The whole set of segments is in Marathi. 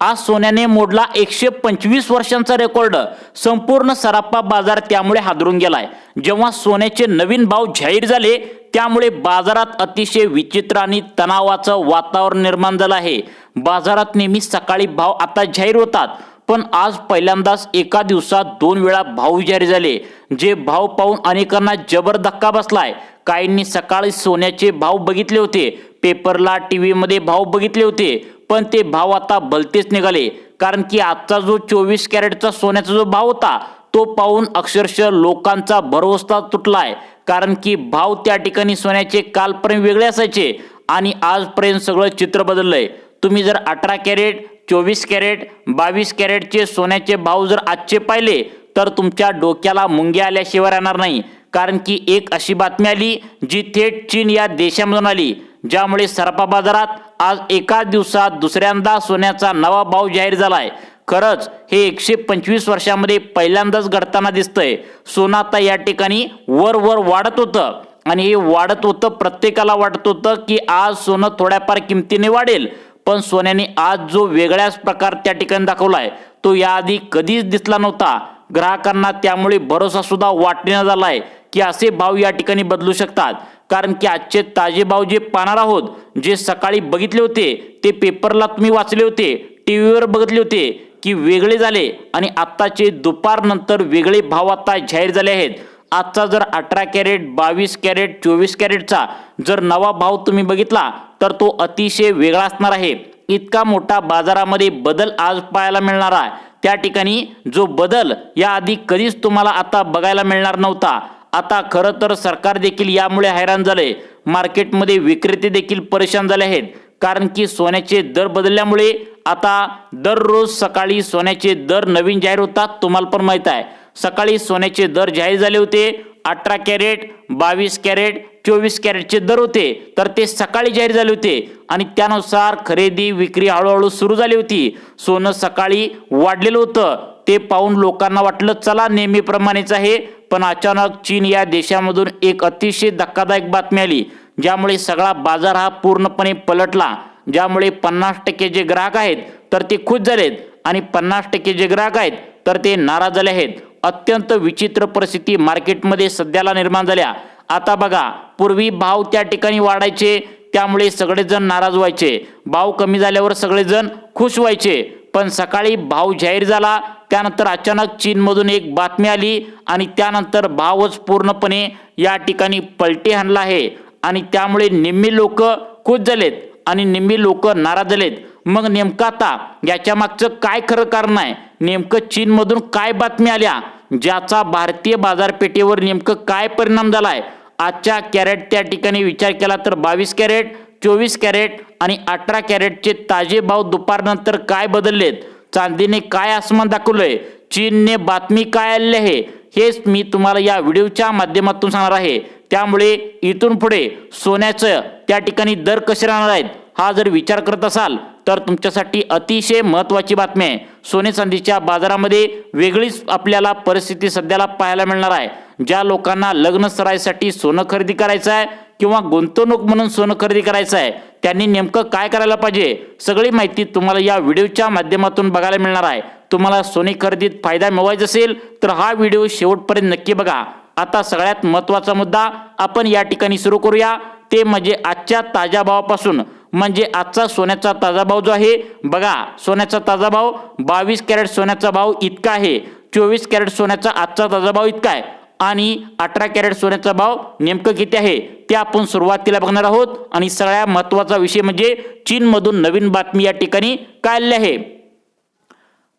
आज सोन्याने मोडला 125 वर्षांचा रेकॉर्ड। संपूर्ण सराफा बाजार त्यामुळे हादरून गेलाय। जेव्हा सोन्याचे नवीन भाव जाहीर झाले त्यामुळे बाजारात अतिशय विचित्र आणि तणावाचं वातावरण निर्माण झालं आहे। बाजारात नेहमी सकाळी भाव आता जाहीर होतात, पण आज पहिल्यांदाच एका दिवसात 2 वेळा भाव जाहीर झाले। जे भाव पाहून अनेकांना जबर धक्का बसलाय। काहींनी सकाळी सोन्याचे भाव बघितले होते, पेपरला टीव्ही मध्ये भाव बघितले होते, पण ते भाव आता भलतेच निघाले। कारण की आजचा जो 24 कॅरेटचा सोन्याचा जो भाव होता तो पाहून अक्षरशः लोकांचा भरवसा तुटलाय। कारण की भाव त्या ठिकाणी सोन्याचे कालपर्यंत वेगळे असायचे आणि आजपर्यंत सगळं चित्र बदललंय। तुम्ही जर 18 कॅरेट, 24 कॅरेट, 22 कॅरेटचे सोन्याचे भाव जर आजचे पाहिले तर तुमच्या डोक्याला मुंग्या आल्याशिवाय राहणार नाही। कारण की एक अशी बातमी आली जी थेट चीन या देशामधून आली, ज्यामुळे सराफा बाजारात आज एका दिवसात दुसऱ्यांदा सोन्याचा नवा भाव जाहीर झालाय। खरंच हे 125 वर्षांमध्ये पहिल्यांदाच घडताना दिसतंय। सोनं आता या ठिकाणी वर वाढत होतं आणि हे वाढत होतं, प्रत्येकाला वाटत होतं की आज सोनं थोड्याफार किमतीने वाढेल, पण सोन्याने आज जो वेगळ्याच प्रकार त्या ठिकाणी दाखवलाय तो याआधी कधीच दिसला नव्हता। ग्राहकांना त्यामुळे भरोसा सुद्धा वाटणं झालाय की असे भाव या ठिकाणी बदलू शकतात। कारण की आजचे ताजे भाव जे पाहणार आहोत, जे सकाळी बघितले होते, ते पेपरला तुम्ही वाचले होते, टीव्हीवर बघितले होते की वेगळे झाले आणि आत्ताचे दुपार नंतर वेगळे भाव आता जाहीर झाले आहेत। आजचा जर 18 कॅरेट, 22 कॅरेट, 24 कॅरेटचा जर नवा भाव तुम्ही बघितला तर तो अतिशय वेगळा असणार आहे। इतका मोठा बाजारामध्ये बदल आज पाहायला मिळणार आहे। त्या ठिकाणी जो बदल याआधी कधीच तुम्हाला आता बघायला मिळणार नव्हता। आता खरं तर सरकार देखील यामुळे हैराण झाले। मार्केटमध्ये विक्रेते देखील परेशान झाले आहेत। कारण की सोन्याचे दर बदलल्यामुळे आता दररोज सकाळी सोन्याचे दर नवीन जाहीर होतात। तुम्हाला पण माहित आहे, सकाळी सोन्याचे दर जाहीर झाले होते। 18 कॅरेट, 22 कॅरेट, 24 कॅरेटचे दर होते, तर ते सकाळी जाहीर झाले होते आणि त्यानुसार खरेदी विक्री हळूहळू सुरू झाली होती। सोनं सकाळी वाढलेलं होतं, ते पाहून लोकांना वाटलं चला नेहमीप्रमाणेच आहे, पण अचानक चीन या देशामधून एक अतिशय धक्कादायक बातमी आली, ज्यामुळे सगळा बाजार हा पूर्णपणे पलटला। ज्यामुळे 50% जे ग्राहक आहेत तर ते खुश झालेत आणि 50% जे ग्राहक आहेत तर ते नाराज झाले आहेत। अत्यंत विचित्र परिस्थिती मार्केटमध्ये सध्याला निर्माण झाल्या। आता बघा, पूर्वी भाव त्या ठिकाणी वाढायचे त्यामुळे सगळेजण नाराज व्हायचे, भाव कमी झाल्यावर सगळेजण खुश व्हायचे, पण सकाळी भाव जाहीर झाला त्यानंतर अचानक चीनमधून एक बातमी आली आणि त्यानंतर भावच पूर्णपणे या ठिकाणी पलटी हाणला आहे आणि त्यामुळे निम्मी लोक खुश झालेत आणि निम्मी लोक नाराज झालेत। मग नेमकं आता याच्या मागचं काय खरं कारण आहे? नेमकं चीनमधून काय बातमी आल्या ज्याचा भारतीय बाजारपेठेवर नेमकं काय परिणाम झालाय? आजच्या कॅरेट त्या ठिकाणी विचार केला तर 22 कॅरेट, 24 कॅरेट आणि 18 कॅरेटचे ताजे भाव दुपारनंतर काय बदललेत? चांदीने काय आसमान दाखवलंय? चीनने बातमी काय आली आहे? हेच मी तुम्हाला या व्हिडिओच्या माध्यमातून सांगणार आहे। त्यामुळे इथून पुढे सोन्याचं त्या ठिकाणी दर कसे राहणार आहेत हा जर विचार करत असाल तर तुमच्यासाठी अतिशय महत्त्वाची बातमी आहे। सोने चांदीच्या बाजारामध्ये वेगळीच आपल्याला परिस्थिती सध्याला पाहायला मिळणार आहे। ज्या लोकांना लग्न सराईसाठी सोनं खरेदी करायचं आहे किंवा गुंतवणूक म्हणून सोनं खरेदी करायचं आहे त्यांनी नेमकं काय करायला पाहिजे, सगळी माहिती तुम्हाला या व्हिडिओच्या माध्यमातून बघायला मिळणार आहे। तुम्हाला सोने खरेदीत फायदा मिळवायचा असेल तर हा व्हिडिओ शेवटपर्यंत नक्की बघा। आता सगळ्यात महत्त्वाचा मुद्दा आपण या ठिकाणी सुरू करूया, ते म्हणजे आजच्या ताज्या भावापासून। म्हणजे आजचा सोन्याचा ताजा भाव जो आहे बघा, सोन्याचा ताजा भाव 22 कॅरेट सोन्याचा भाव इतका आहे, 24 कॅरेट सोन्याचा आजचा ताजा भाव इतका आहे आणि 18 कॅरेट सोन्याचा भाव नेमकं किती आहे ते आपण सुरुवातीला बघणार आहोत। आणि सगळ्यात महत्त्वाचा विषय म्हणजे चीनमधून नवीन बातमी या ठिकाणी काय आली आहे।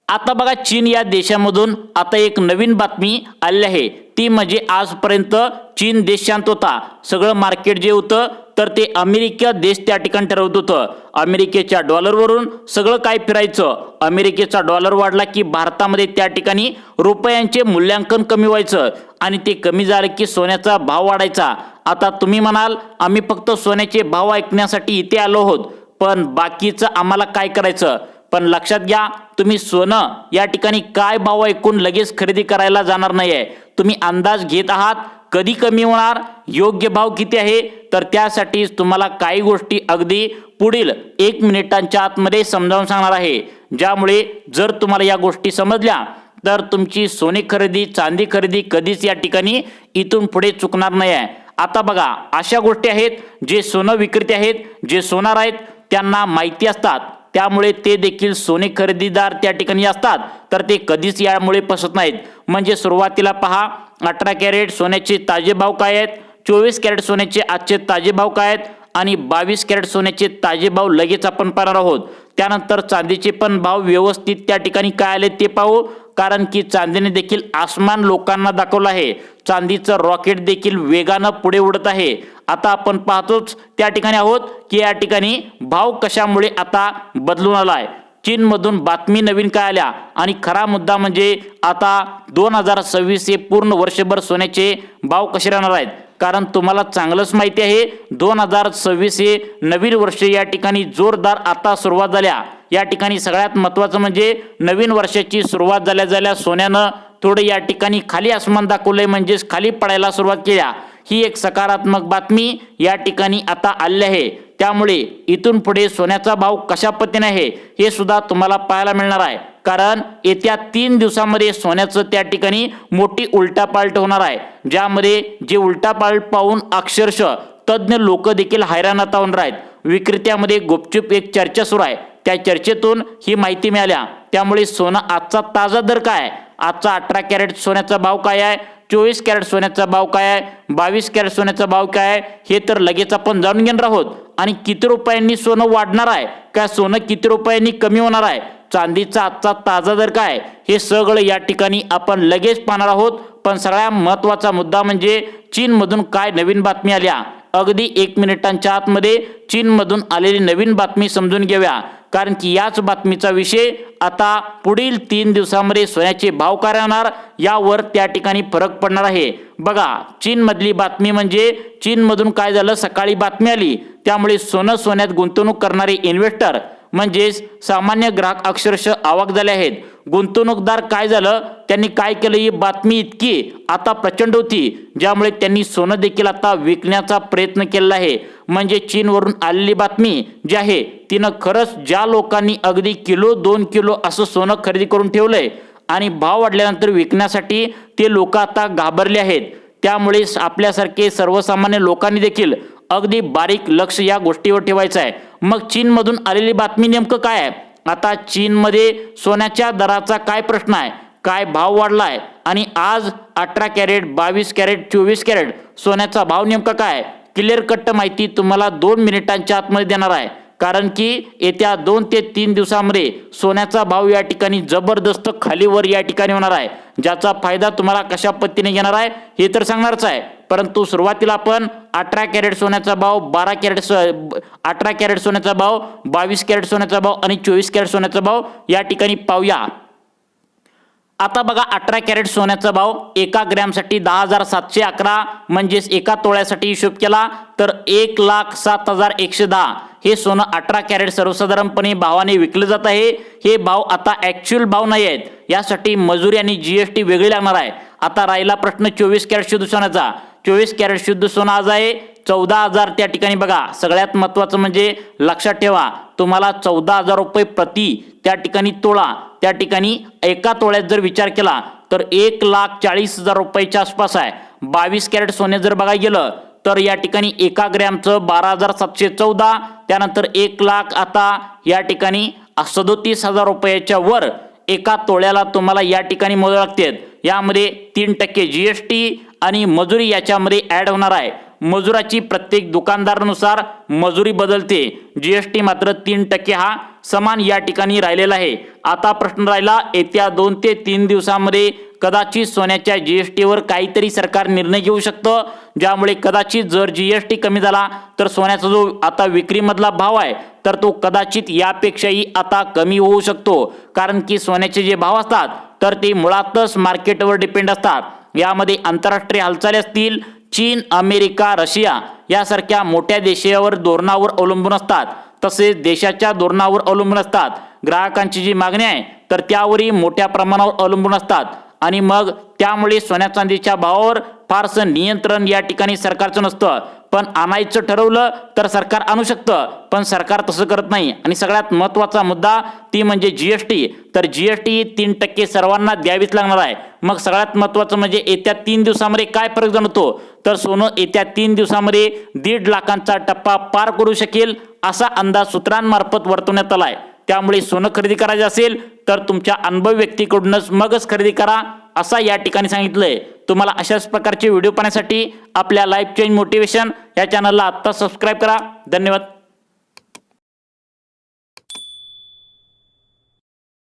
आता बघा, चीन या देशामधून आता एक नवीन बातमी आली आहे, ती म्हणजे आजपर्यंत चीन देश शांत होता। सगळं मार्केट जे होतं तर ते अमेरिका देश त्या ठिकाणी ठरवत होतं। अमेरिकेच्या डॉलरवरून सगळं काय फिरायचं। अमेरिकेचा डॉलर वाढला की भारतामध्ये त्या ठिकाणी रुपयांचे मूल्यांकन कमी व्हायचं आणि ते कमी झालं की सोन्याचा भाव वाढायचा। आता तुम्ही म्हणाल आम्ही फक्त सोन्याचे भाव ऐकण्यासाठी इथे आलो आहोत, पण बाकीचं आम्हाला काय करायचं? पण लक्षात घ्या, तुम्ही सोनं या ठिकाणी काय भाव ऐकून लगेच खरेदी करायला जाणार नाहीये। तुम्ही अंदाज घेत आहात कधी कमी होणार, योग्य भाव किती आहे, तर त्यासाठी तुम्हाला काही गोष्टी अगदी पुढील 1 मिनिटांच्या आतमध्ये समजावून सांगणार आहे, ज्यामुळे जर तुम्हाला या गोष्टी समजल्या तर तुमची सोने खरेदी चांदी खरेदी कधीच या ठिकाणी इथून पुढे चुकणार नाही आहे। आता बघा, अशा गोष्टी आहेत जे सोनं विक्रेते आहेत, जे सोनार आहेत, त्यांना माहिती असतात, त्यामुळे ते देखील सोने खरेदीदार त्या ठिकाणी असतात, तर ते कधीच यामुळे फसत नाहीत। म्हणजे सुरुवातीला पहा, 18 कॅरेट सोन्याचे ताजे भाव काय आहेत, 24 कॅरेट सोन्याचे आजचे ताजे भाव काय आहेत आणि 22 कॅरेट सोन्याचे ताजे भाव लगेच आपण पाहणार आहोत। त्यानंतर चांदीचे पण भाव व्यवस्थित त्या ठिकाणी काय आले ते पाहू, कारण की चांदीने देखील आसमान लोकांना दाखवलं आहे, चांदीचं रॉकेट देखील वेगानं पुढे उडत आहे। आता आपण पाहतोच त्या ठिकाणी आहोत की या ठिकाणी भाव कशामुळे आता बदलून आलाय। चीनमधून बातमी नवीन काय आल्या आणि खरा मुद्दा म्हणजे आता 2026 हे पूर्ण वर्षभर सोन्याचे भाव कसे राहणार आहेत, कारण तुम्हाला चांगलंच माहिती आहे 2026 हे नवीन वर्ष या ठिकाणी जोरदार आता सुरुवात झाल्या। या ठिकाणी सगळ्यात महत्त्वाचं म्हणजे नवीन वर्षाची सुरुवात झाल्या सोन्यानं थोडे या ठिकाणी खाली आसमान दाखवले, म्हणजेच खाली पडायला सुरुवात केल्या। ही एक सकारात्मक बातमी या ठिकाणी आता आली आहे। त्यामुळे इथून पुढे सोन्याचा भाव कशा पद्धतीने आहे हे सुद्धा तुम्हाला पाहायला मिळणार आहे, कारण येत्या 3 दिवसांमध्ये सोन्याचं त्या ठिकाणी मोठी उलटापालट होणार आहे, ज्यामध्ये जे उलटापालट पाहून अक्षरशः तज्ञ लोक देखील हैराण आता होणार आहेत। विक्रेत्यामध्ये गुपचूप एक चर्चा सुरू आहे, त्या चर्चेतून ही माहिती मिळाल्या। त्यामुळे सोनं आजचा ताजा दर काय आहे, आजचा 18 कॅरेट सोन्याचा भाव काय आहे, 24 कॅरेट सोन्याचा भाव काय आहे, 22 कॅरेट सोन्याचा भाव काय आहे, हे तर लगेच आपण जाणून घेणार आहोत। आणि किती रुपयांनी सोनं वाढणार आहे का सोनं किती रुपयांनी कमी होणार आहे, चांदीचा आजचा ताजा दर काय, हे सगळं या ठिकाणी आपण लगेच पाहणार आहोत। पण सगळ्यात महत्त्वाचा मुद्दा म्हणजे चीनमधून काय नवीन बातमी आल्या, अगदी 1 मिनिटांच्या आतमध्ये चीनमधून आलेली नवीन बातमी समजून घेऊया, कारण की याच बातमीचा विषय आता पुढील 3 दिवसांमध्ये सोन्याचे भाव काय राहणार यावर त्या ठिकाणी फरक पडणार आहे। बघा, चीनमधली बातमी म्हणजे चीनमधून काय झालं, सकाळी बातमी आली, त्यामुळे सोन्यात गुंतवणूक करणारे इन्व्हेस्टर म्हणजेच सामान्य ग्राहक अक्षरशः अवाक झाले आहेत। गुंतवणूकदार काय झालं, त्यांनी काय केलं, ही बातमी इतकी आता प्रचंड होती, ज्यामुळे त्यांनी सोनं देखील आता विकण्याचा प्रयत्न केला आहे। म्हणजे चीनवरून आलेली बातमी जी आहे तिनं खरंच ज्या लोकांनी अगदी किलो 2 किलो असं सोनं खरेदी करून ठेवलंय आणि भाव वाढल्यानंतर विकण्यासाठी ते लोक आता घाबरले आहेत। त्यामुळे आपल्यासारखे सर्वसामान्य लोकांनी देखील अगदी बारीक लक्ष या गोष्टीवर ठेवायचं आहे। मग चीनमधून आलेली बातमी नेमकं काय आहे, आता चीनमध्ये सोन्याच्या दराचा काय प्रश्न आहे, काय भाव वाढलाय आणि आज 18 कॅरेट 22 कॅरेट 24 कॅरेट सोन्याचा भाव नेमका काय, क्लिअर कट माहिती तुम्हाला 2 मिनिटांच्या आतमध्ये देणार आहे। कारण की येत्या 2 ते 3 दिवसांमध्ये सोन्याचा भाव या ठिकाणी जबरदस्त खालीवर या ठिकाणी होणार आहे, ज्याचा फायदा तुम्हाला कशा पद्धतीने घेणार आहे हे तर सांगणारच आहे। परंतु सुरुवातीला आपण 18 कॅरेट सोन्याचा भाव 18 कॅरेट सोन्याचा भाव 22 कॅरेट सोन्याचा भाव आणि 24 कॅरेट सोन्याचा भाव या ठिकाणी पाहूया। आता बघा, 18 कॅरेट सोन्याचा भाव 1 ग्रॅमसाठी 10,711, म्हणजेच 1 तोळ्यासाठी हिशोब केला तर 1,07,110 हे सोनं 18 कॅरेट सर्वसाधारणपणे भावाने विकलं जात आहे। हे भाव आता ॲक्च्युअल भाव नाही आहेत, यासाठी मजुरी आणि GST वेगळी लागणार आहे। आता राहिला प्रश्न 24 कॅरेट शुद्ध सोन्याचा। 24 कॅरेट शुद्ध सोनं आज आहे 14,000 त्या ठिकाणी। बघा, सगळ्यात महत्त्वाचं म्हणजे लक्षात ठेवा, तुम्हाला 14,000 रुपये प्रति त्या ठिकाणी तोळा, त्या ठिकाणी 1 तोळ्यात जर विचार केला तर 1,40,000 रुपयाच्या आसपास आहे। 22 कॅरेट सोने जर बघायला गेलं तर या ठिकाणी 1 ग्रॅमचं 12,714, त्यानंतर 1,00,000 आता या ठिकाणी 37,000 रुपयाच्या वर 1 तोळ्याला तुम्हाला या ठिकाणी मोजावे लागतात। यामध्ये 3% GST आणि मजुरी याच्यामध्ये ऍड होणार आहे। मजुराची प्रत्येक दुकानदारानुसार मजुरी बदलते, GST मात्र 3% हा समान या ठिकाणी राहिलेला आहे। आता प्रश्न राहिला, येत्या 2 ते 3 दिवसांमध्ये कदाचित सोन्याच्या GST वर काहीतरी सरकार निर्णय घेऊ शकतं, ज्यामुळे कदाचित जर GST कमी झाला तर सोन्याचा जो आता विक्रीमधला भाव आहे तर तो कदाचित यापेक्षाही आता कमी होऊ शकतो, कारण की सोन्याचे जे भाव असतात तर ते मुळातच मार्केटवर डिपेंड असतात। यामध्ये आंतरराष्ट्रीय हालचाली असतील, चीन, अमेरिका, रशिया यासारख्या मोठ्या देशावर धोरणावर अवलंबून असतात, तसेच देशाच्या धोरणावर अवलंबून असतात। ग्राहकांची जी मागणी आहे तर त्यावरही मोठ्या प्रमाणावर अवलंबून असतात आणि मग त्यामुळे सोन्या चांदीच्या भावावर फारसं नियंत्रण या ठिकाणी सरकारचं नसतं, पण आणायचं ठरवलं तर सरकार आणू शकतं, पण सरकार तसं करत नाही. आणि सगळ्यात महत्त्वाचा मुद्दा ती म्हणजे जीएसटी. तर जीएसटी 3% सर्वांना द्यावीच लागणार आहे. मग सगळ्यात महत्त्वाचं म्हणजे येत्या 3 दिवसामध्ये काय फरक जाणवतो, तर सोनं येत्या 3 दिवसामध्ये 1.5 लाखांचा टप्पा पार करू शकेल असा अंदाज सूत्रांमार्फत वर्तवण्यात आलाय. त्यामुळे सोनं खरेदी करायचं असेल तर तुमच्या अनुभवी व्यक्तीकडूनच मगच खरेदी करा असा या ठिकाणी सांगितलंय. तुम्हाला अशाच प्रकारचे व्हिडिओ पाहण्यासाठी आपल्या लाईफ चेंज मोटिवेशन या चॅनलला आत्ता सबस्क्राईब करा. धन्यवाद.